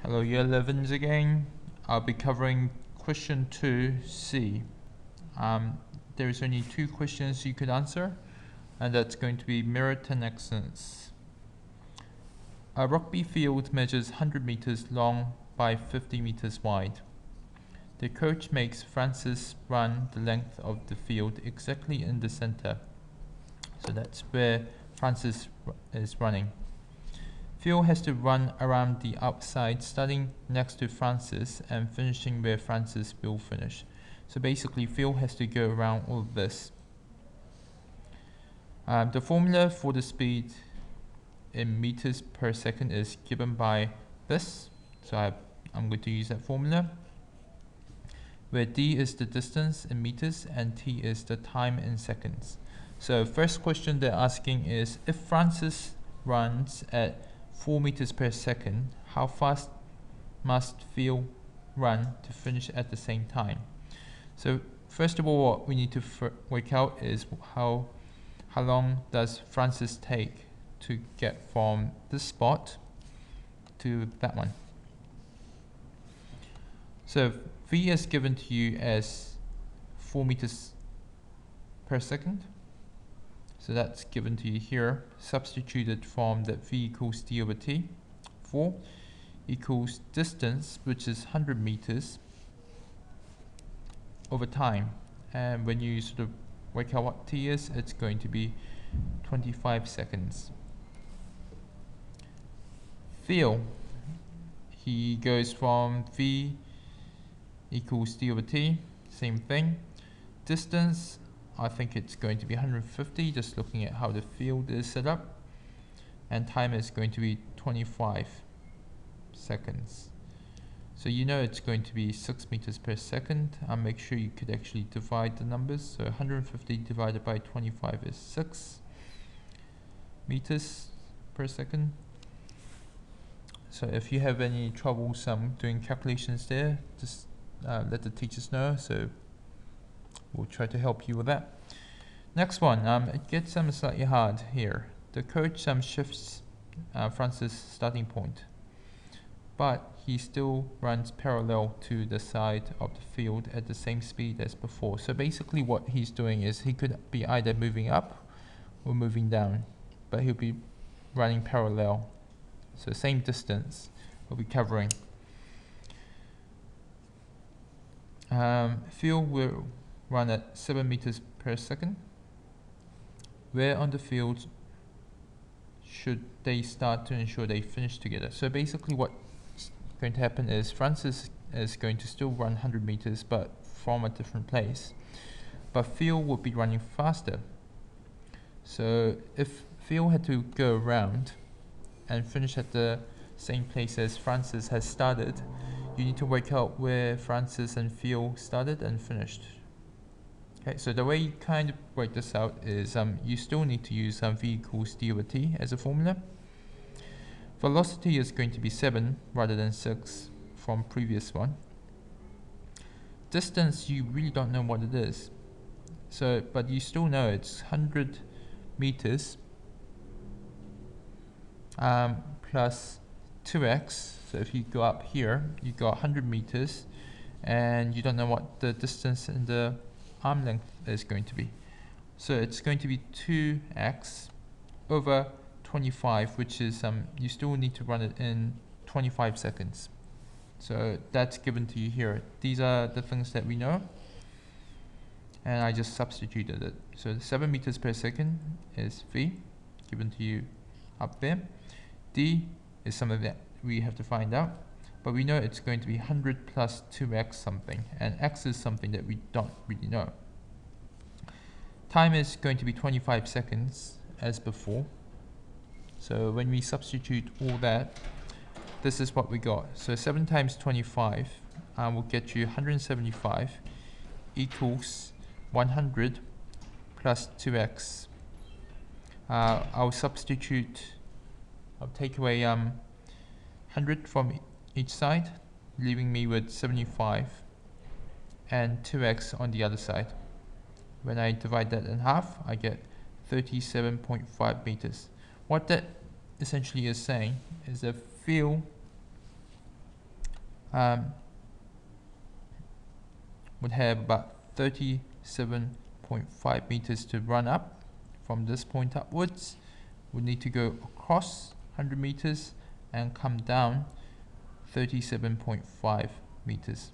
Hello Year 11s again. I'll be covering question 2C. There is only 2 questions you could answer, and that's going to be merit and excellence. A rugby field measures 100 meters long by 50 meters wide. The coach makes Francis run the length of the field exactly in the center. So that's where Francis is running. Phil has to run around the outside, starting next to Francis and finishing where Francis will finish. So basically, Phil has to go around all of this. The formula for the speed in meters per second is given by this. So I'm going to use that formula, where d is the distance in meters and t is the time in seconds. So first question they're asking is, if Francis runs at 4 meters per second, how fast must Phil run to finish at the same time? So first of all, what we need to work out is how long does Francis take to get from this spot to that one. So v is given to you as 4 meters per second. So that's given to you here, substituted from that v equals d over t. 4 equals distance, which is 100 meters, over time. And when you sort of work out what t is, it's going to be 25 seconds. Phil, he goes from v equals d over t, same thing. Distance, I think it's going to be 150, just looking at how the field is set up. And time is going to be 25 seconds. So you know it's going to be 6 meters per second. I'll make sure you could actually divide the numbers. So 150 divided by 25 is 6 meters per second. So if you have any troubles doing calculations there, just let the teachers know. So we'll try to help you with that. Next one, it gets slightly hard here. The coach shifts Francis' starting point, but he still runs parallel to the side of the field at the same speed as before. So basically what he's doing is he could be either moving up or moving down, but he'll be running parallel. So same distance we'll be covering. Phil will run at 7 meters per second. Where on the field should they start to ensure they finish together? So basically what's going to happen is Francis is going to still run 100 meters but from a different place, but Phil will be running faster. So if Phil had to go around and finish at the same place as Francis has started, you need to work out where Francis and Phil started and finished. Okay, so the way you kind of work this out is you still need to use v equals d over t as a formula. Velocity is going to be 7 rather than 6 from previous one. Distance, you really don't know what it is. So, but you still know it's 100 meters plus 2x. So if you go up here, you got 100 meters, and you don't know what the distance in the arm length is going to be. So it's going to be 2x over 25, which is you still need to run it in 25 seconds. So that's given to you here. These are the things that we know, and I just substituted it. So 7 meters per second is v, given to you up there. D is something that we have to find out, but we know it's going to be 100 plus 2x something, and x is something that we don't really know. Time is going to be 25 seconds as before. So when we substitute all that, this is what we got. So 7 times 25 will get you 175 equals 100 plus 2x. I'll take away 100 from each side, leaving me with 75 and 2x on the other side. When I divide that in half, I get 37.5 meters. What that essentially is saying is that Phil would have about 37.5 meters to run up. From this point upwards, we need to go across 100 meters and come down 37.5 meters.